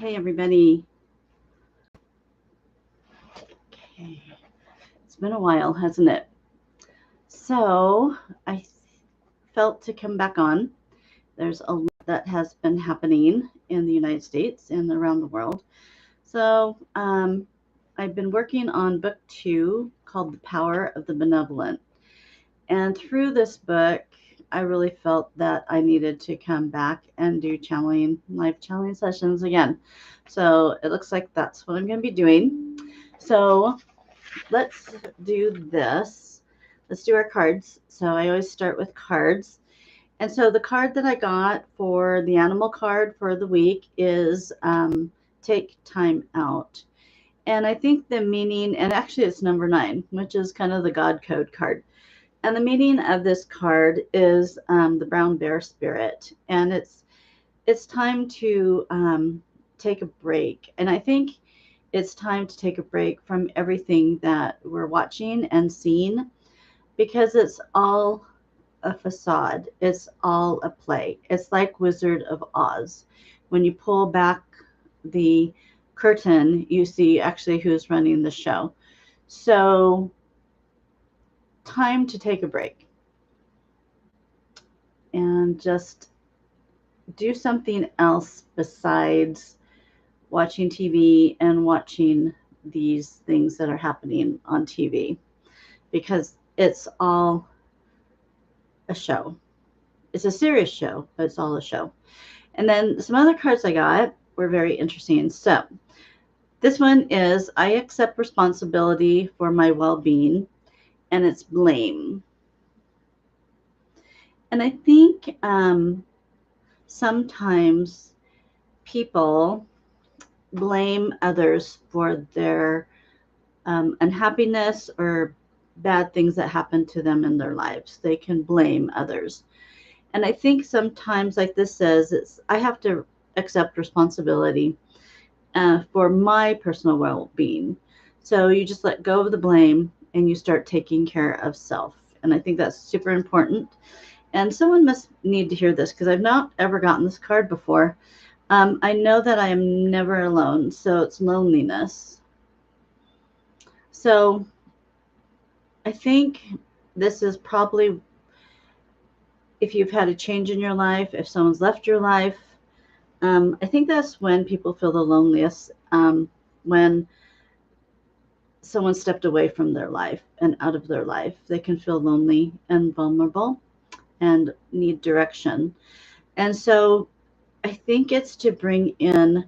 Hey, everybody. Okay. It's been a while, hasn't it? So I felt to come back on. There's a lot that has been happening in the United States and around the world. So I've been working on book 2 called The Power of the Benevolent. And through this book, I really felt that I needed to come back and do live channeling sessions again. So it looks like that's what I'm going to be doing. So let's do this. Let's do our cards. So I always start with cards. And so the card that I got for the animal card for the week is take time out. And I think the meaning, and actually it's number 9, which is kind of the God code card. And the meaning of this card is the brown bear spirit. And it's time to take a break. And I think it's time to take a break from everything that we're watching and seeing, because it's all a facade. It's all a play. It's like Wizard of Oz. When you pull back the curtain, you see actually who's running the show. So time to take a break and just do something else besides watching TV and watching these things that are happening on TV, because it's all a show. It's a serious show, but it's all a show. And then some other cards I got were very interesting. So this one is I accept responsibility for my well-being, and it's blame. And I think sometimes people blame others for their unhappiness or bad things that happen to them in their lives. They can blame others. And I think sometimes, like this says, I have to accept responsibility for my personal well-being. So you just let go of the blame and you start taking care of self. And I think that's super important. And someone must need to hear this, because I've not ever gotten this card before. I know that I am never alone. So it's loneliness. So I think this is probably, if you've had a change in your life, if someone's left your life, I think that's when people feel the loneliest, when someone stepped away from their life and out of their life. They can feel lonely and vulnerable and need direction. And so I think it's to bring in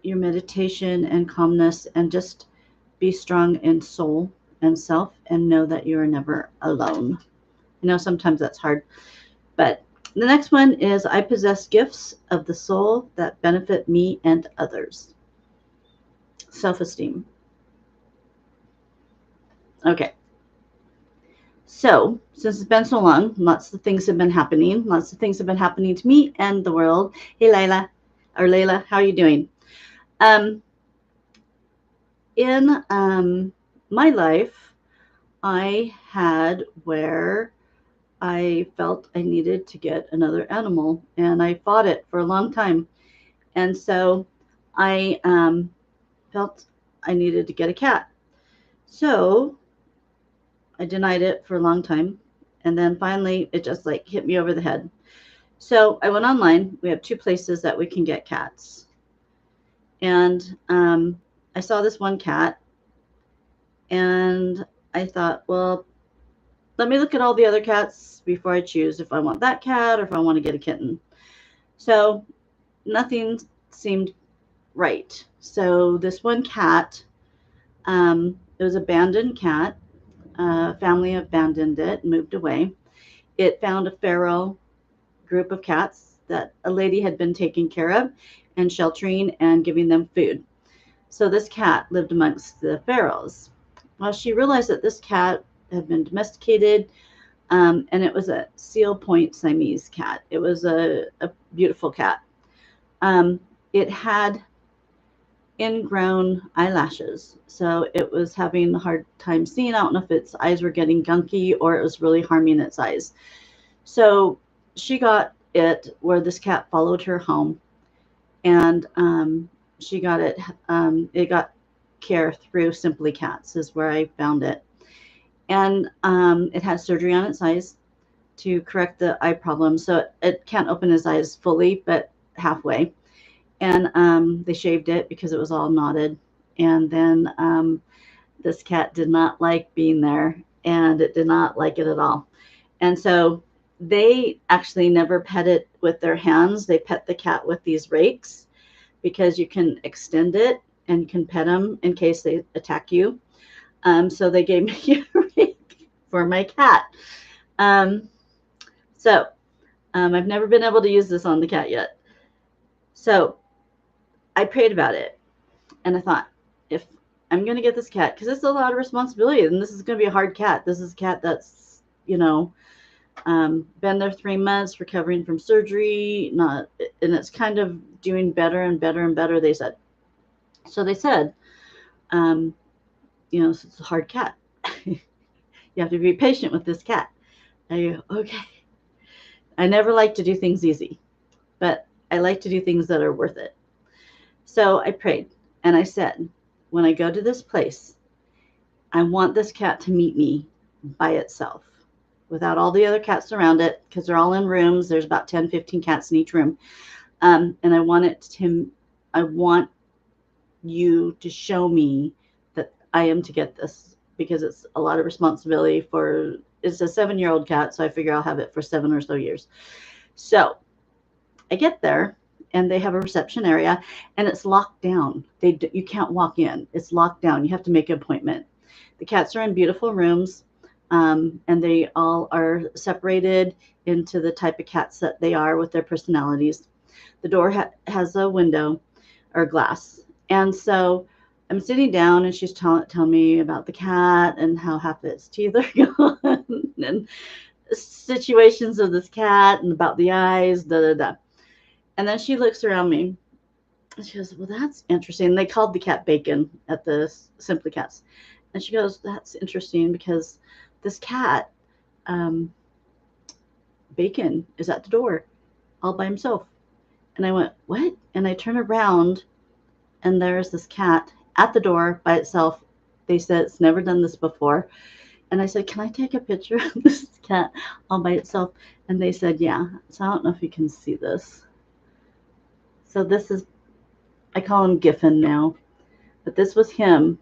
your meditation and calmness and just be strong in soul and self and know that you are never alone. I know sometimes that's hard, but the next one is I possess gifts of the soul that benefit me and others. Self-esteem. Okay. So since it's been so long, lots of things have been happening. Lots of things have been happening to me and the world. Hey, Layla, how are you doing? In my life, I had where I felt I needed to get another animal, and I fought it for a long time. And so I felt I needed to get a cat. So I denied it for a long time. And then finally, it just like hit me over the head. So I went online. We have 2 places that we can get cats. And I saw this one cat, and I thought, well, let me look at all the other cats before I choose if I want that cat or if I want to get a kitten. So nothing seemed right. So this one cat, it was an abandoned cat. Family abandoned it, moved away. It found a feral group of cats that a lady had been taking care of and sheltering and giving them food. So this cat lived amongst the ferals. Well, she realized that this cat had been domesticated, and it was a Seal Point Siamese cat. It was a beautiful cat. It had ingrown eyelashes, so it was having a hard time seeing. I don't know if its eyes were getting gunky or it was really harming its eyes. So she got it where this cat followed her home, and she got it. It got care through Simply Cats is where I found it, and it had surgery on its eyes to correct the eye problem. So it can't open his eyes fully, but halfway. And they shaved it because it was all knotted. And then this cat did not like being there, and it did not like it at all. And so they actually never pet it with their hands. They pet the cat with these rakes because you can extend it and you can pet them in case they attack you. So they gave me a rake for my cat. Um, so I've never been able to use this on the cat yet. So I prayed about it, and I thought, if I'm going to get this cat, because it's a lot of responsibility, and this is going to be a hard cat. This is a cat that's, been there 3 months, recovering from surgery, and it's kind of doing better and better and better, they said. So they said, it's a hard cat. You have to be patient with this cat. I go, okay. I never like to do things easy, but I like to do things that are worth it. So I prayed, and I said, when I go to this place, I want this cat to meet me by itself, without all the other cats around it, because they're all in rooms. There's about 10, 15 cats in each room. And I want you to show me that I am to get this, because it's a lot of responsibility it's a 7-year-old cat. So I figure I'll have it for 7 or so years. So I get there, and they have a reception area, and it's locked down. You can't walk in. It's locked down. You have to make an appointment. The cats are in beautiful rooms, and they all are separated into the type of cats that they are with their personalities. The door has a window or glass. And so I'm sitting down, and she's telling me about the cat and how half its teeth are gone and situations of this cat and about the eyes, da da da. And then she looks around me, and she goes, well, that's interesting. They called the cat Bacon at the Simply Cats. And she goes, that's interesting because this cat, Bacon, is at the door all by himself. And I went, what? And I turn around, and there's this cat at the door by itself. They said it's never done this before. And I said, can I take a picture of this cat all by itself? And they said, yeah. So I don't know if you can see this. So this is, I call him Giffen now, but this was him.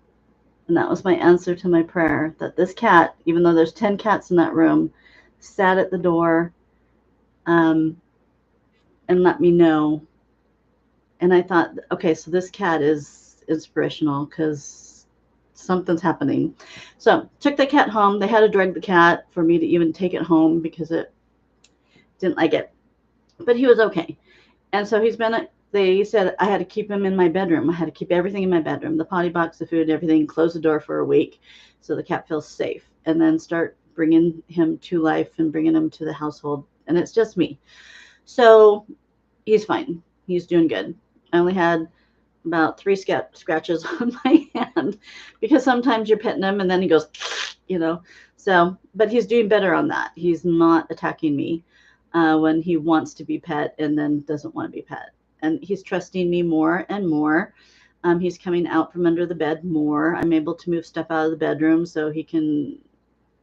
And that was my answer to my prayer, that this cat, even though there's 10 cats in that room, sat at the door and let me know. And I thought, okay, so this cat is inspirational because something's happening. So took the cat home. They had to drug the cat for me to even take it home because it didn't like it. But he was okay. And so they said I had to keep him in my bedroom. I had to keep everything in my bedroom, the potty box, the food, everything, close the door for a week so the cat feels safe, and then start bringing him to life and bringing him to the household. And it's just me. So he's fine. He's doing good. I only had about 3 scratches on my hand because sometimes you're petting him and then he goes, So, but he's doing better on that. He's not attacking me when he wants to be pet and then doesn't want to be pet. And he's trusting me more and more. He's coming out from under the bed more. I'm able to move stuff out of the bedroom so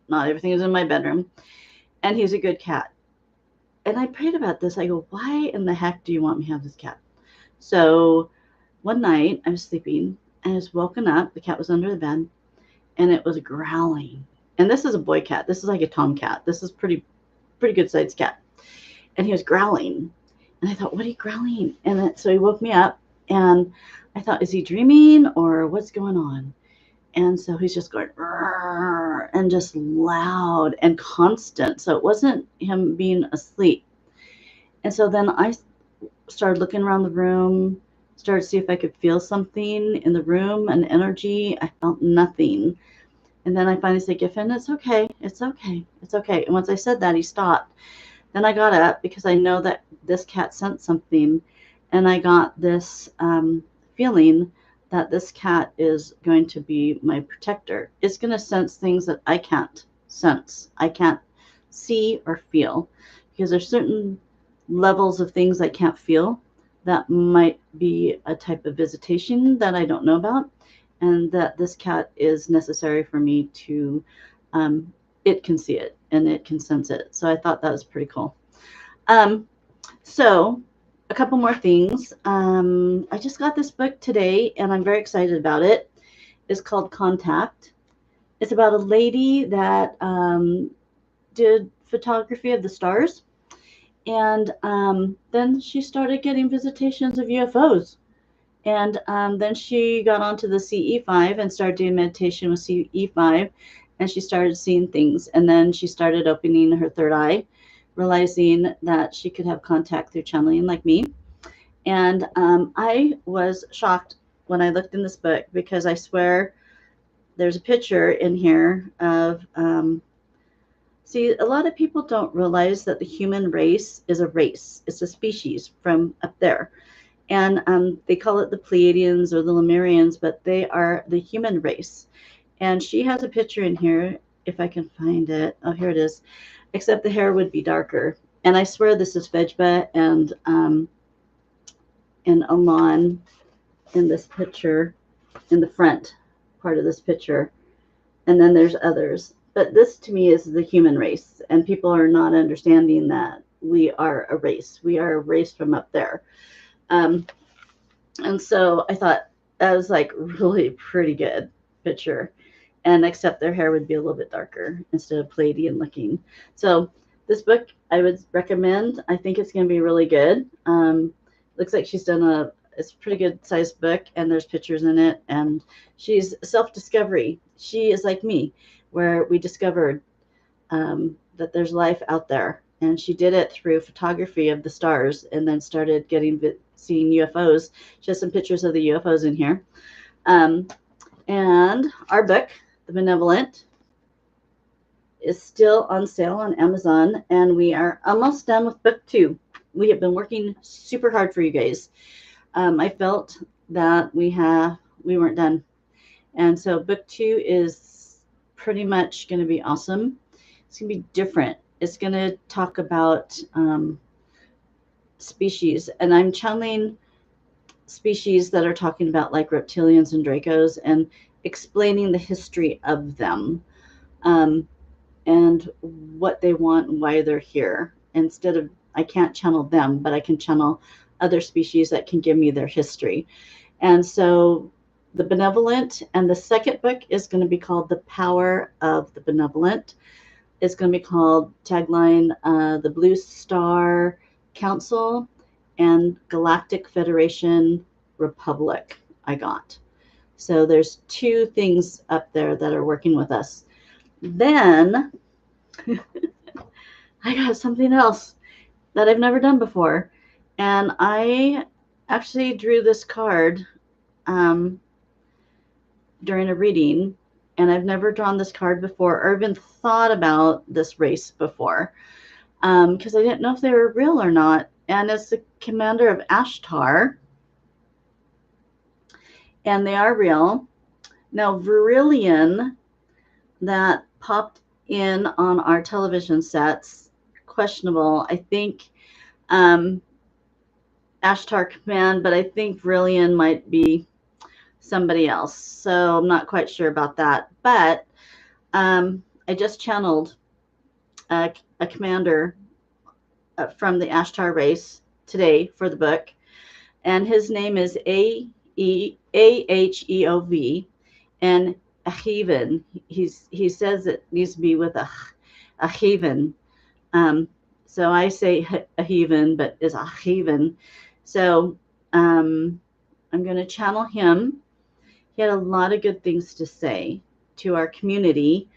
not everything is in my bedroom. And he's a good cat. And I prayed about this. I go, why in the heck do you want me to have this cat? So one night I was sleeping and I was woken up. The cat was under the bed and it was growling. And this is a boy cat. This is like a tomcat. This is pretty good sized cat. And he was growling. And I thought, what are you growling? And so he woke me up, and I thought, is he dreaming or what's going on? And so he's just going, and just loud and constant. So it wasn't him being asleep. And so then I started looking around the room, started to see if I could feel something in the room, an energy. I felt nothing. And then I finally said, Giffen, it's okay. It's okay. It's okay. And once I said that, he stopped. Then I got up because I know that this cat sensed something, and I got this feeling that this cat is going to be my protector. It's going to sense things that I can't sense. I can't see or feel because there's certain levels of things I can't feel. that might be a type of visitation that I don't know about, and that this cat is necessary for me to, it can see it and it can sense it. So I thought that was pretty cool. So a couple more things. I just got this book today and I'm very excited about it. It's called Contact. It's about a lady that did photography of the stars. And then she started getting visitations of UFOs. And then she got onto the CE5 and started doing meditation with CE5. And she started seeing things. And then she started opening her third eye, realizing that she could have contact through channeling like me. And I was shocked when I looked in this book because I swear there's a picture in here of, see, a lot of people don't realize that the human race is a race. It's a species from up there. And they call it the Pleiadians or the Lemurians, but they are the human race. And she has a picture in here, if I can find it. Oh, here it is. Except the hair would be darker. And I swear this is Fejba and Alon in this picture, in the front part of this picture. And then there's others. But this to me is the human race. And people are not understanding that we are a race. We are a race from up there. And so I thought that was like really pretty good picture. And except their hair would be a little bit darker instead of Pleiadian looking. So this book I would recommend. I think it's going to be really good. Looks like she's done it's a pretty good sized book and there's pictures in it. And she's self-discovery. She is like me, where we discovered that there's life out there. And she did it through photography of the stars and then started seeing UFOs. She has some pictures of the UFOs in here. And our book, The Benevolent, is still on sale on Amazon. And we are almost done with book 2. We have been working super hard for you guys. I felt that we weren't done. And so book 2 is pretty much going to be awesome. It's going to be different. It's going to talk about species. And I'm channeling species that are talking about like reptilians and Dracos and explaining the history of them and what they want and why they're here. Instead of, I can't channel them, but I can channel other species that can give me their history. And so The Benevolent, and the second book is going to be called The Power of the Benevolent. It's going to be called tagline, The Blue Star Council and Galactic Federation Republic I got. So there's 2 things up there that are working with us. Then I got something else that I've never done before. And I actually drew this card during a reading. And I've never drawn this card before or even thought about this race before because I didn't know if they were real or not. And it's the commander of Ashtar. And they are real. Now, Virillion, that popped in on our television sets, questionable. I think Ashtar Command, but I think Virillion might be somebody else. So I'm not quite sure about that. But I just channeled a commander from the Ashtar race today for the book. And his name is Aheov. And Ahevan. He says it needs to be with Ahevan. So I say Ahevan, but it's Ahevan. So I'm going to channel him. He had a lot of good things to say to our community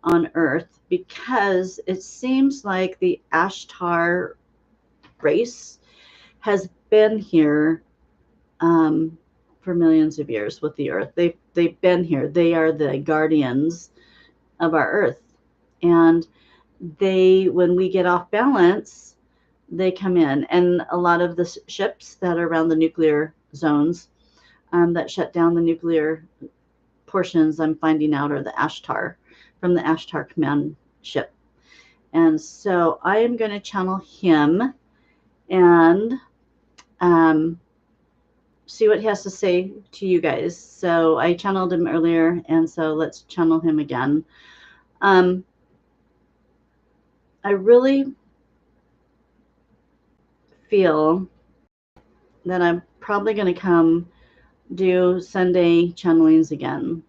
on Earth because it seems like the Ashtar race has been here for millions of years with the Earth. They've been here. They are the guardians of our Earth. And when we get off balance, they come in. And a lot of the ships that are around the nuclear zones that shut down the nuclear portions, I'm finding out, are the Ashtar, from the Ashtar Command Ship. And so I am going to channel him. And um, see what he has to say to you guys. So I channeled him earlier, and so let's channel him again. I really feel that I'm probably going to come do Sunday channelings again,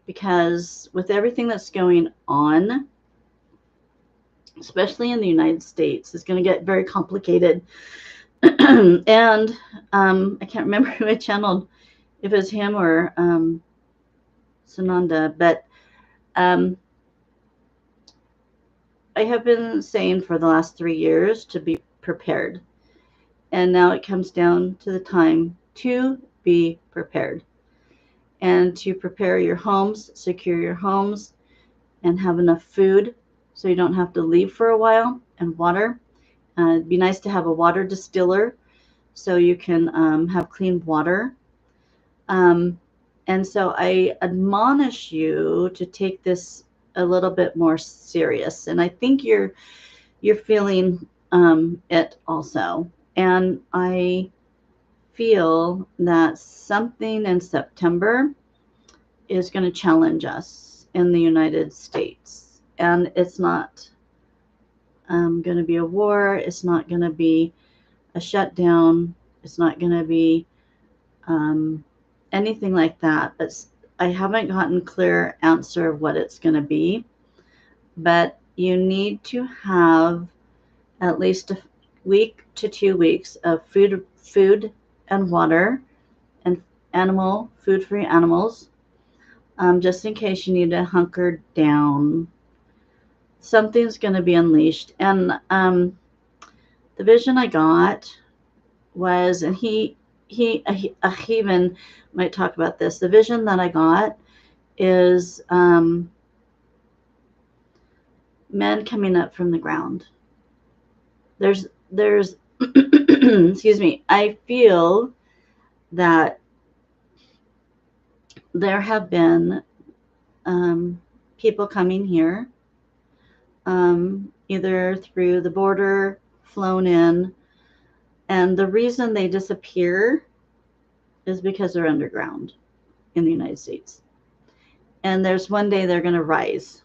because with everything that's going on, especially in the United States, it's going to get very complicated. And I can't remember who I channeled, if it was him or Sananda, but I have been saying for the last 3 years to be prepared. And now it comes down to the time to be prepared, and to prepare your homes, secure your homes, and have enough food so you don't have to leave for a while, and water. It'd be nice to have a water distiller so you can have clean water. And so I admonish you to take this a little bit more serious. And I think you're feeling it also. And I feel that something in September is going to challenge us in the United States. And it's not going to be a war. It's not going to be a shutdown. It's not going to be anything like that. But I haven't gotten clear answer of what it's going to be. But you need to have at least a week to 2 weeks of food and water and animal food for your animals, just in case you need to hunker down. Something's going to be unleashed. And the vision I got was, and Aheov might talk about this. The vision that I got is men coming up from the ground. There's excuse me, I feel that there have been people coming here, either through the border, flown in, and the reason they disappear is because they're underground in the United States. And there's one day they're going to rise.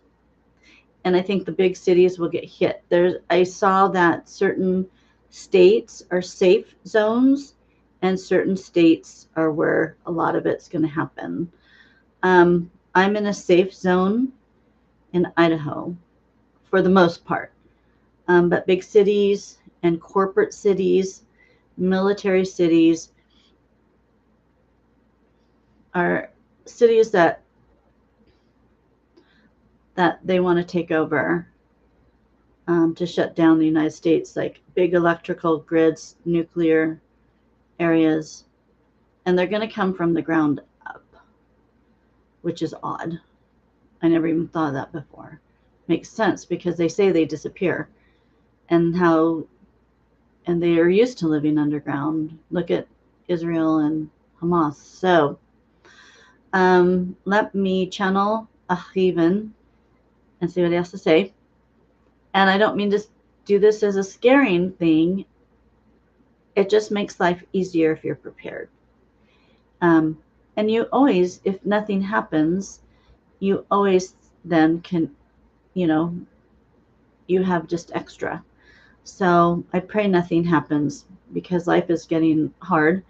And I think the big cities will get hit. I saw that certain states are safe zones, and certain states are where a lot of it's going to happen. I'm in a safe zone in Idaho for the most part. But big cities and corporate cities, military cities, are cities that they want to take over, to shut down the United States, like big electrical grids, nuclear areas. And they're going to come from the ground up, which is odd. I never even thought of that before. Makes sense, because they say they disappear, and they are used to living underground. Look at Israel and Hamas. So let me channel Aheov and see what he has to say. And I don't mean to do this as a scaring thing. It just makes life easier if you're prepared. And you always, if nothing happens, you always then can, you have just extra. So I pray nothing happens, because life is getting hard.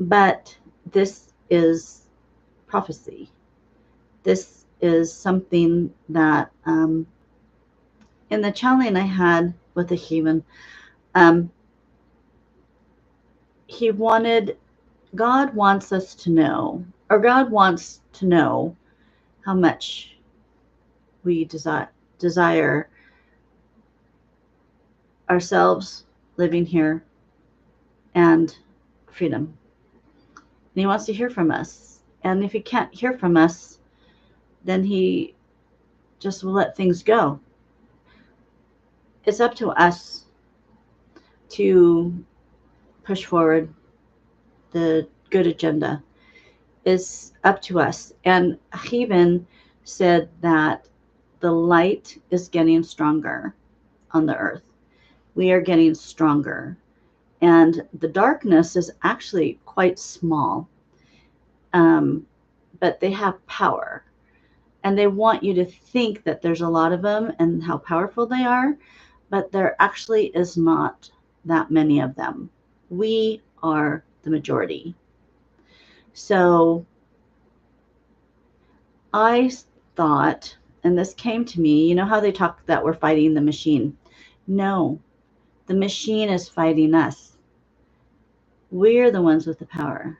But this is prophecy. This is something that in the channeling I had with Aheov, God wants us to know, or God wants to know how much we desire ourselves living here and freedom. And he wants to hear from us. And if he can't hear from us, then he just will let things go. It's up to us to push forward the good agenda. It's up to us. And Aheov said that the light is getting stronger on the earth. We are getting stronger. And the darkness is actually quite small, but they have power. And they want you to think that there's a lot of them and how powerful they are, but there actually is not that many of them. We are the majority. So I thought, and this came to me, you know how they talk that we're fighting the machine? No, the machine is fighting us. We're the ones with the power.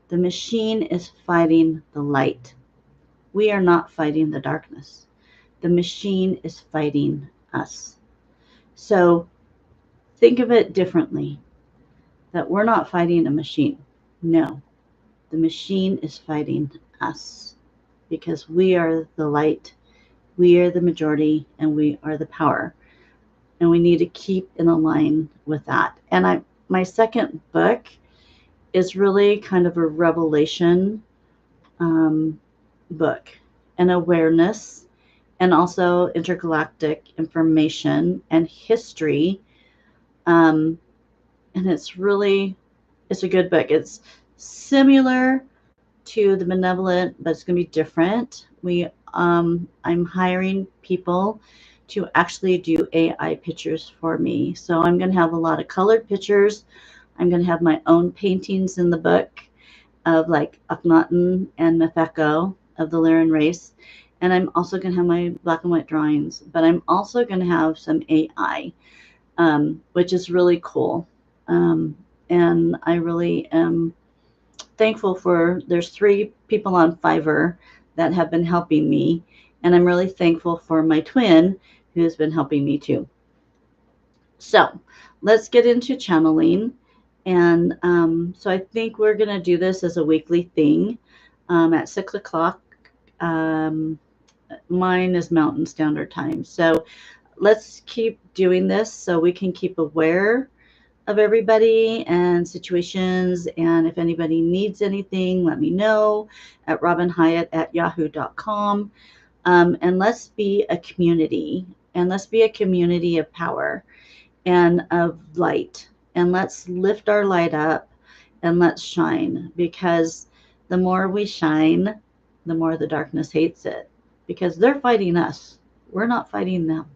The machine is fighting the light. We are not fighting the darkness. The machine is fighting us. So think of it differently, that we're not fighting a machine. No, the machine is fighting us because we are the light, we are the majority, and we are the power. And we need to keep in line with that. And my second book is really kind of a revelation book, an awareness, and also intergalactic information and history. And it's a good book. It's similar to the Benevolent, but it's going to be different. I'm hiring people to actually do AI pictures for me. So I'm going to have a lot of colored pictures. I'm going to have my own paintings in the book of like Akhenaten and Mefeko of the Lyran race. And I'm also going to have my black and white drawings, but I'm also going to have some AI, which is really cool. And I really am thankful for, there's 3 people on Fiverr that have been helping me. And I'm really thankful for my twin who has been helping me too. So let's get into channeling. And so I think we're going to do this as a weekly thing at 6 o'clock. Mine is Mountain Standard Time. So let's keep doing this so we can keep aware of everybody and situations. And if anybody needs anything, let me know at robinhyatt@yahoo.com. And let's be a community. And let's be a community of power and of light. And let's lift our light up and let's shine, because the more we shine, the more the darkness hates it, because they're fighting us. We're not fighting them.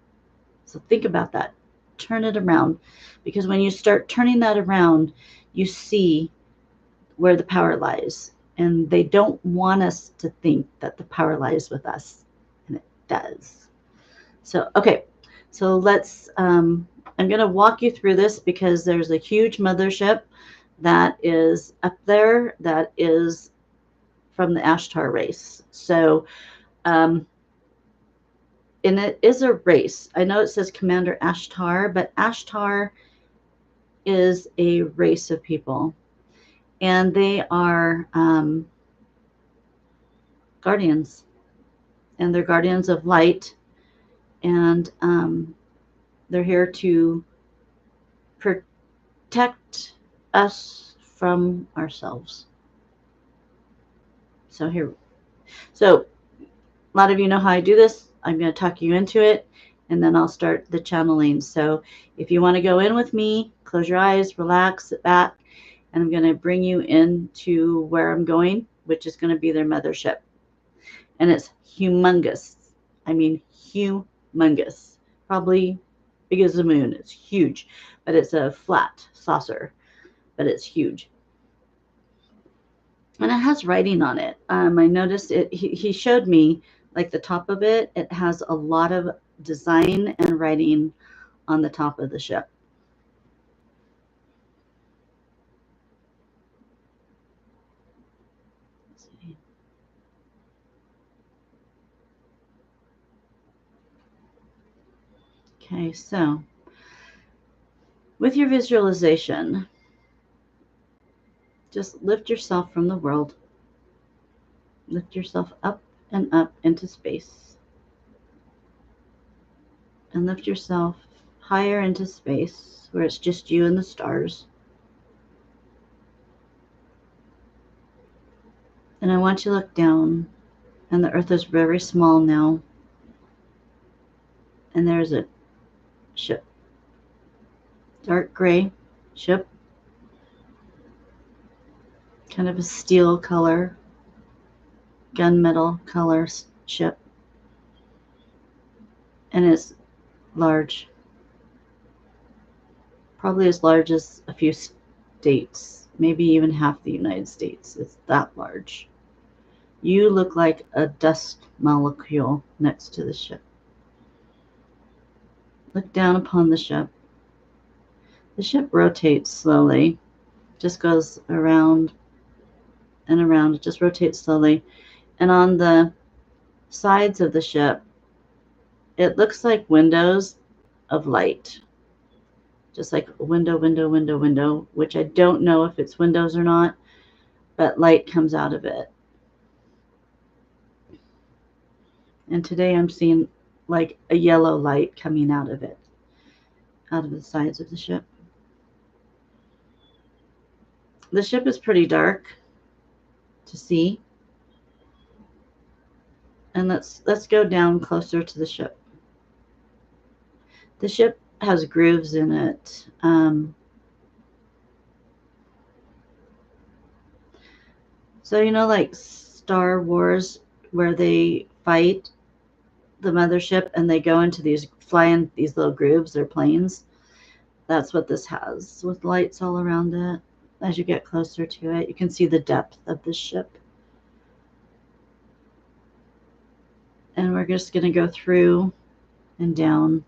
So think about that. Turn it around, because when you start turning that around, you see where the power lies. And they don't want us to think that the power lies with us, and it does. So, okay. So I'm going to walk you through this because there's a huge mothership that is up there that is from the Ashtar race. So, and it is a race. I know it says Commander Ashtar, but Ashtar is a race of people. And they are guardians. And they're guardians of light. And they're here to protect us from ourselves. So a lot of you know how I do this. I'm going to talk you into it, and then I'll start the channeling. So if you want to go in with me, close your eyes, relax, sit back, and I'm going to bring you into where I'm going, which is going to be their mothership. And it's humongous. I mean, humongous. Probably big as the moon. It's huge, but it's a flat saucer, but it's huge. And it has writing on it. I noticed it. He showed me like the top of it. It has a lot of design and writing on the top of the ship. Let's see. Okay, so with your visualization, just lift yourself from the world. Lift yourself up and up into space. And lift yourself higher into space where it's just you and the stars. And I want you to look down, and the earth is very small now. And there's a ship. Dark gray ship kind of a steel color, gunmetal color ship. And it's large, probably as large as a few states, maybe even half the United States. It's that large. You look like a dust molecule next to the ship. Look down upon the ship. The ship rotates slowly, just goes around and around. It just rotates slowly. And on the sides of the ship, it looks like windows of light. Just like window, window, window, window, which I don't know if it's windows or not, but light comes out of it. And today I'm seeing like a yellow light coming out of it, out of the sides of the ship. The ship is pretty dark to see. And let's go down closer to the ship. The ship has grooves in it. So you know, like Star Wars, where they fight the mothership and they go into these, fly in these little grooves, they're planes. That's what this has, with lights all around it. As you get closer to it, you can see the depth of the ship. And we're just going to go through and down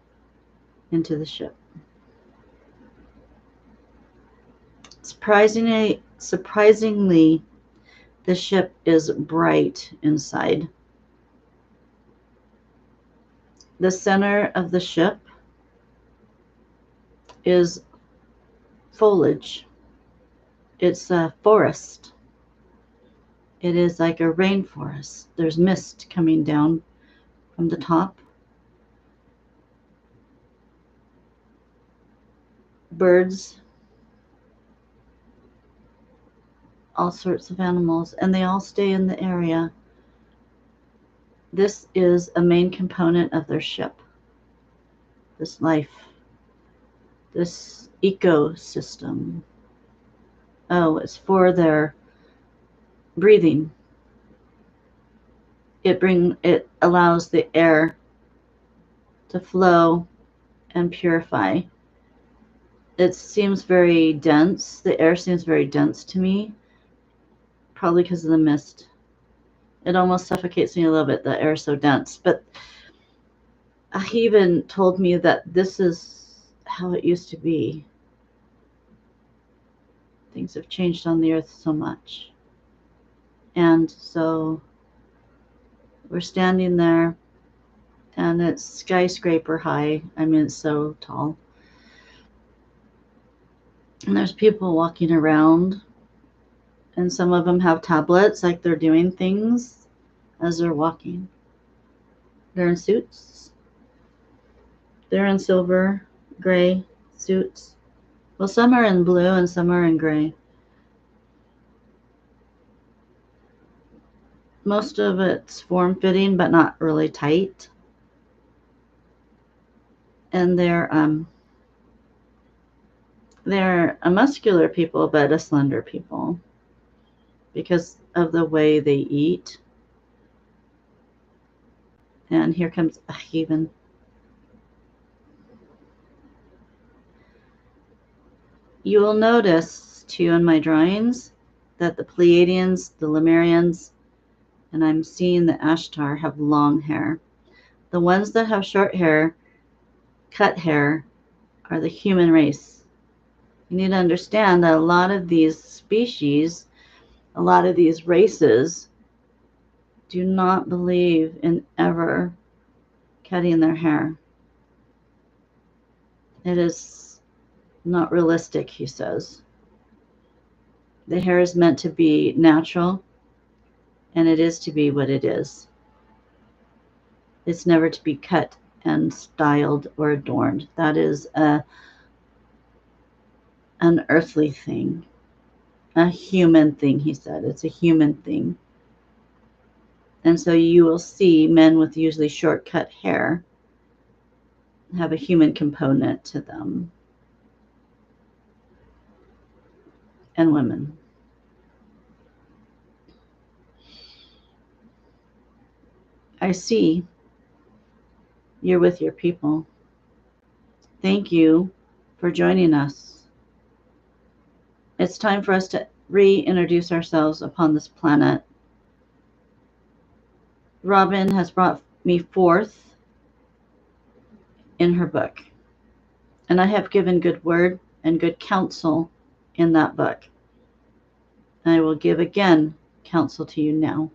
into the ship. Surprisingly, the ship is bright inside. The center of the ship is foliage. It's a forest. It is like a rainforest. There's mist coming down from the top. Birds, all sorts of animals, and they all stay in the area. This is a main component of their ship. This life, this ecosystem. Oh, it's for their breathing. It allows the air to flow and purify. It seems very dense. The air seems very dense to me, probably because of the mist. It almost suffocates me a little bit. The air is so dense. But he even told me that this is how it used to be. Things have changed on the earth so much. And so we're standing there, and it's skyscraper high. I mean, it's so tall. And there's people walking around, and some of them have tablets, like they're doing things as they're walking. They're in suits. They're in silver, gray suits. Well, some are in blue and some are in gray. Most of it's form-fitting, but not really tight. And they're a muscular people, but a slender people because of the way they eat. And here comes Aheov. You will notice, too, in my drawings that the Pleiadians, the Lemurians, and I'm seeing the Ashtar have long hair. The ones that have short hair, cut hair, are the human race. You need to understand that a lot of these species, a lot of these races, do not believe in ever cutting their hair. It is not realistic, he says. The hair is meant to be natural, and it is to be what it is. It's never to be cut and styled or adorned. That is an earthly thing, a human thing, he said. It's a human thing. And so you will see men with usually short cut hair have a human component to them, and women. I see you're with your people. Thank you for joining us. It's time for us to reintroduce ourselves upon this planet. Robin has brought me forth in her book, and I have given good word and good counsel in that book. I will give again counsel to you now.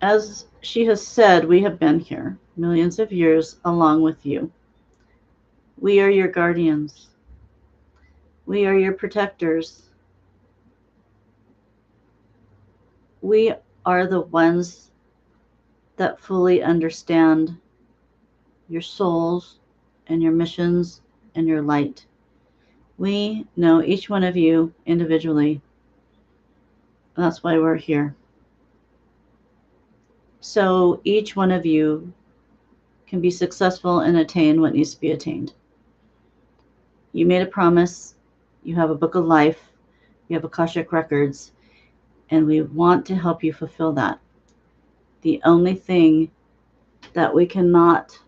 As she has said, we have been here millions of years along with you. We are your guardians. We are your protectors. We are the ones that fully understand your souls and your missions and your light. We know each one of you individually. That's why we're here. So each one of you can be successful and attain what needs to be attained. You made a promise. You have a book of life. You have Akashic records. And we want to help you fulfill that. The only thing that we cannot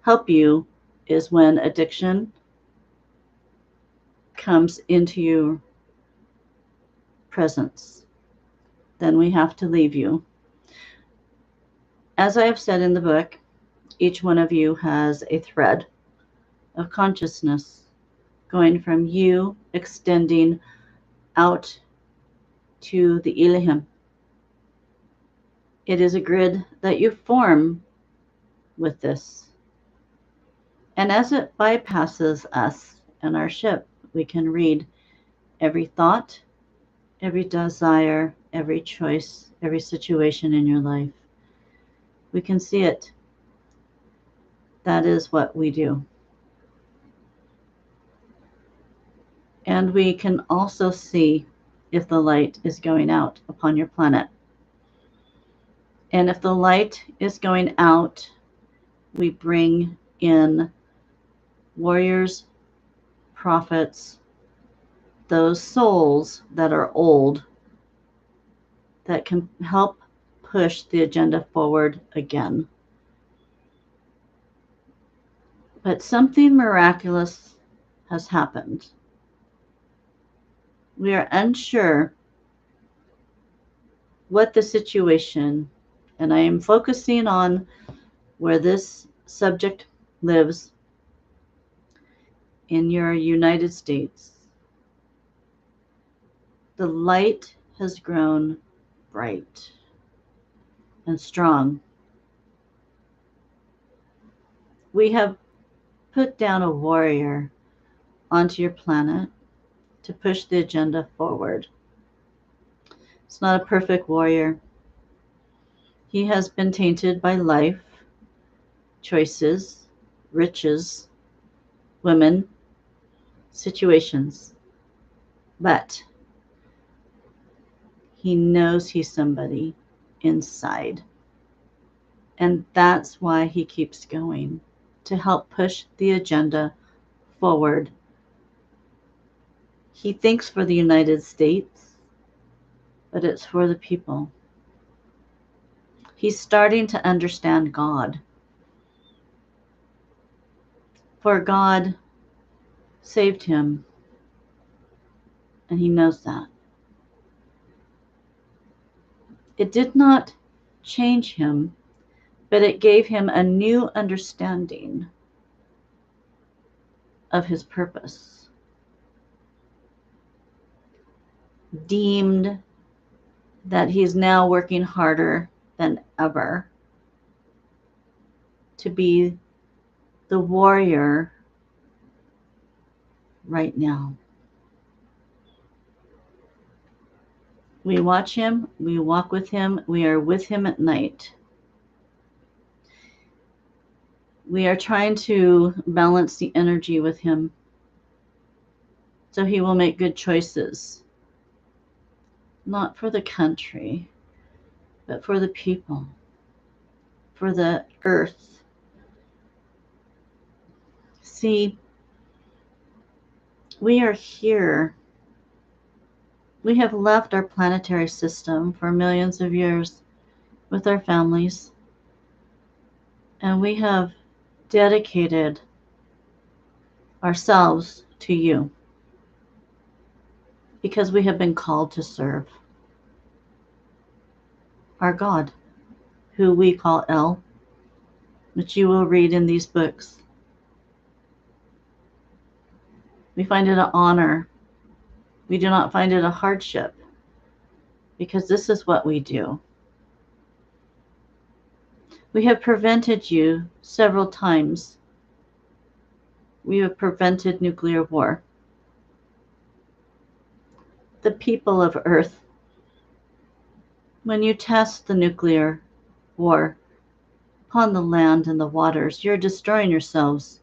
help you is when addiction comes into your presence. Then we have to leave you. As I have said in the book, each one of you has a thread of consciousness going from you, extending out to the Elohim. It is a grid that you form with this. And as it bypasses us and our ship, we can read every thought, every desire, every choice, every situation in your life. We can see it. That is what we do. And we can also see if the light is going out upon your planet. And if the light is going out, we bring in warriors, prophets, those souls that are old that can help push the agenda forward again. But something miraculous has happened. We are unsure what the situation, and I am focusing on where this subject lives in your United States. The light has grown bright and strong. We have put down a warrior onto your planet to push the agenda forward. It's not a perfect warrior. He has been tainted by life, choices, riches, women, situations. But he knows he's somebody inside. And that's why he keeps going, to help push the agenda forward. He thinks for the United States, but it's for the people. He's starting to understand God. For God saved him, and he knows that. It did not change him, but it gave him a new understanding of his purpose. Deemed that he's now working harder than ever to be the warrior right now. We watch him, we walk with him, we are with him at night. We are trying to balance the energy with him so he will make good choices. Not for the country, but for the people, for the earth. See, we are here We have left our planetary system for millions of years with our families, and we have dedicated ourselves to you because we have been called to serve our God, who we call El, which you will read in these books. We find it an honor. We do not find it a hardship because this is what we do. We have prevented you several times. We have prevented nuclear war. The people of Earth, when you test the nuclear war upon the land and the waters, you're destroying yourselves.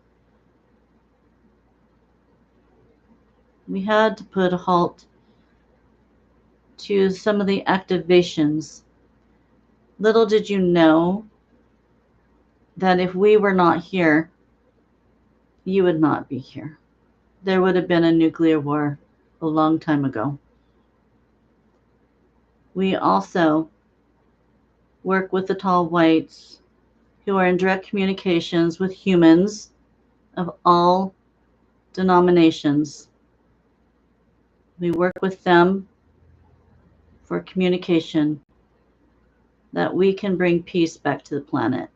We had to put a halt to some of the activations. Little did you know that if we were not here, you would not be here. There would have been a nuclear war a long time ago. We also work with the tall whites who are in direct communications with humans of all denominations. We work with them for communication that we can bring peace back to the planet.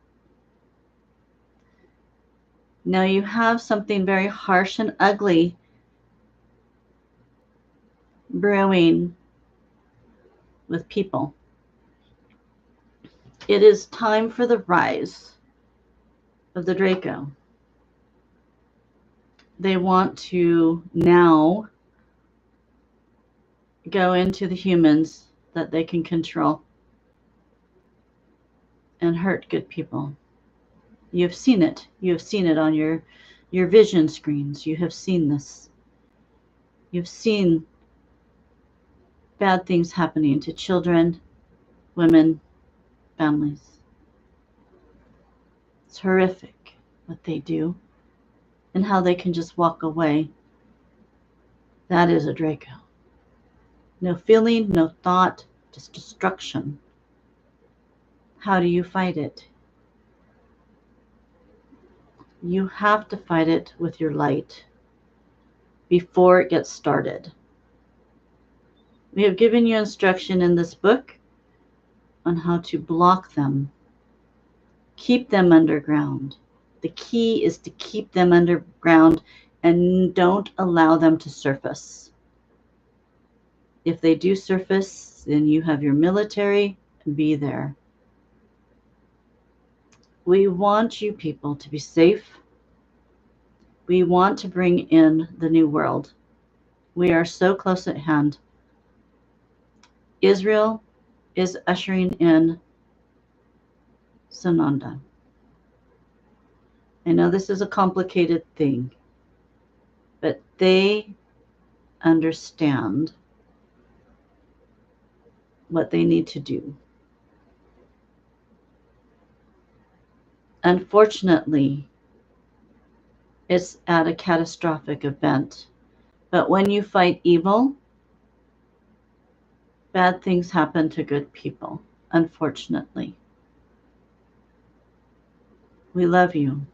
Now you have something very harsh and ugly brewing with people. It is time for the rise of the Draco. They want to now go into the humans that they can control and hurt good people. You've seen it. You have seen it on your vision screens. You have seen this. You've seen bad things happening to children, women, families. It's horrific what they do and how they can just walk away. That is a Draco. No feeling, no thought, just destruction. How do you fight it? You have to fight it with your light before it gets started. We have given you instruction in this book on how to block them, keep them underground. The key is to keep them underground and don't allow them to surface. If they do surface, then you have your military, be there. We want you people to be safe. We want to bring in the new world. We are so close at hand. Israel is ushering in Sananda. I know this is a complicated thing, but they understand what they need to do. Unfortunately, it's at a catastrophic event. But when you fight evil, bad things happen to good people, unfortunately. We love you.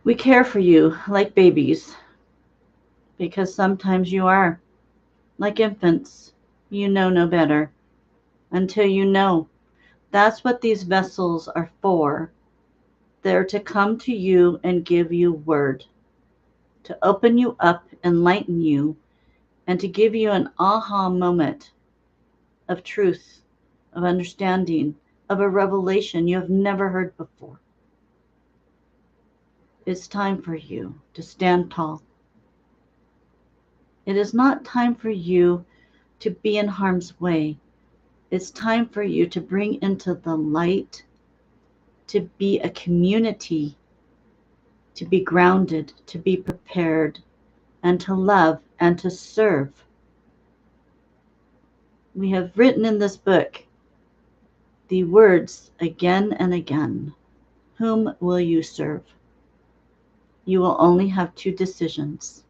We care for you like babies because sometimes you are like infants. You know no better until you know. That's what these vessels are for. They're to come to you and give you word, to open you up, enlighten you, and to give you an aha moment of truth, of understanding, of a revelation you have never heard before. It's time for you to stand tall. It is not time for you to be in harm's way. It's time for you to bring into the light, to be a community, to be grounded, to be prepared, and to love and to serve. We have written in this book the words again and again. Whom will you serve? You will only have two decisions.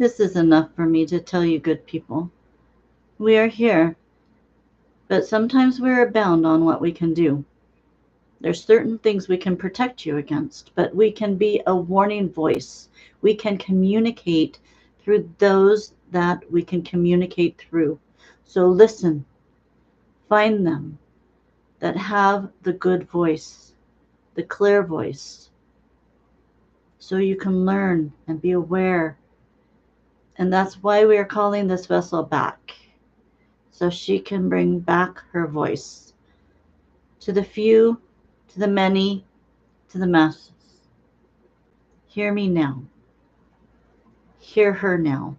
This is enough for me to tell you, good people. We are here, but sometimes we are bound on what we can do. There's certain things we can protect you against, but we can be a warning voice. We can communicate through those that we can communicate through. So listen, find them that have the good voice, the clear voice, so you can learn and be aware. And that's why we are calling this vessel back, so she can bring back her voice to the few, to the many, to the masses. Hear me now. Hear her now.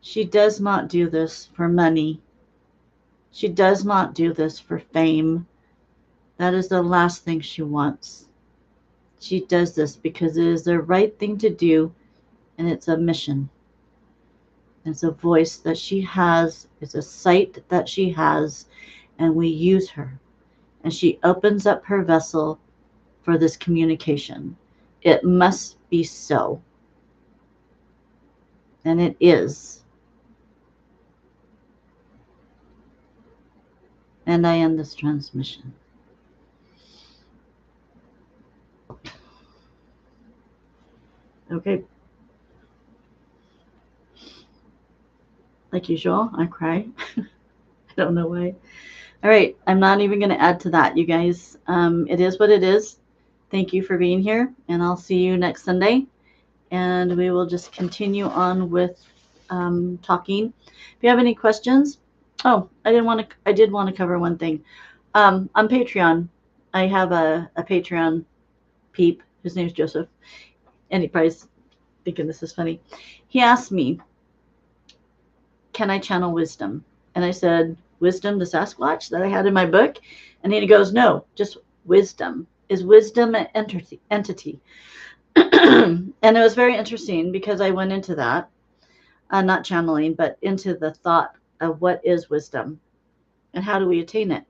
She does not do this for money. She does not do this for fame. That is the last thing she wants. She does this because it is the right thing to do, and it's a mission. It's a voice that she has, it's a sight that she has, and we use her. And she opens up her vessel for this communication. It must be so. And it is. And I end this transmission. Okay. Like usual, I cry. I don't know why. All right. I'm not even going to add to that, you guys. It is what it is. Thank you for being here, and I'll see you next Sunday. And we will just continue on with talking. If you have any questions, I did want to cover one thing. On Patreon, I have a Patreon peep. His name's Joseph, and he probably's thinking this is funny. He asked me, "Can I channel wisdom?" And I said, "Wisdom, the Sasquatch that I had in my book?" And he goes, "No, just wisdom. Is wisdom an entity?" And it was very interesting because I went into that, not channeling, but into the thought of what is wisdom and how do we attain it.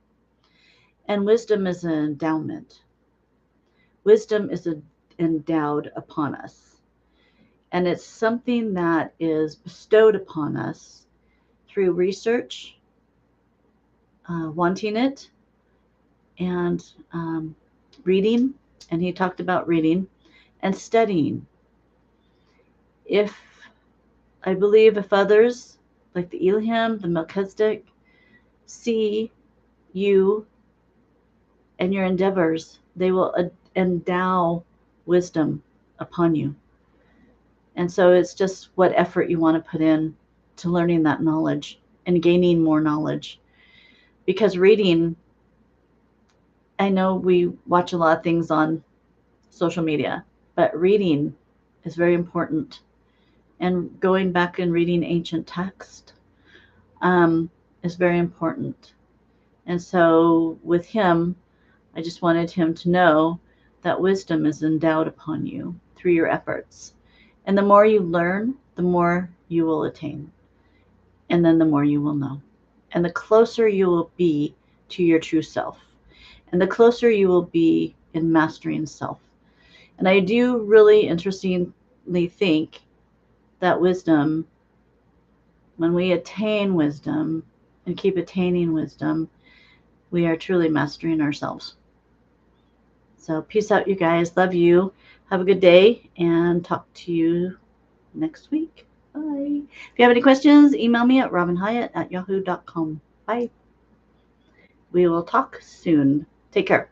And wisdom is an endowment. Wisdom is endowed upon us. And it's something that is bestowed upon us through research, wanting it, and reading. And he talked about reading and studying. I believe if others, like the Elohim, the Melchizedek, see you and your endeavors, they will endow wisdom upon you. And so it's just what effort you want to put in to learning that knowledge and gaining more knowledge. Because reading, I know we watch a lot of things on social media, but reading is very important. And going back and reading ancient text is very important. And so with him, I just wanted him to know that wisdom is endowed upon you through your efforts. And the more you learn, the more you will attain. And then the more you will know. And the closer you will be to your true self. And the closer you will be in mastering self. And I do really interestingly think that wisdom, when we attain wisdom and keep attaining wisdom, we are truly mastering ourselves. So peace out, you guys. Love you. Have a good day, and talk to you next week. Bye. If you have any questions, email me at robinhyatt@yahoo.com. Bye. We will talk soon. Take care.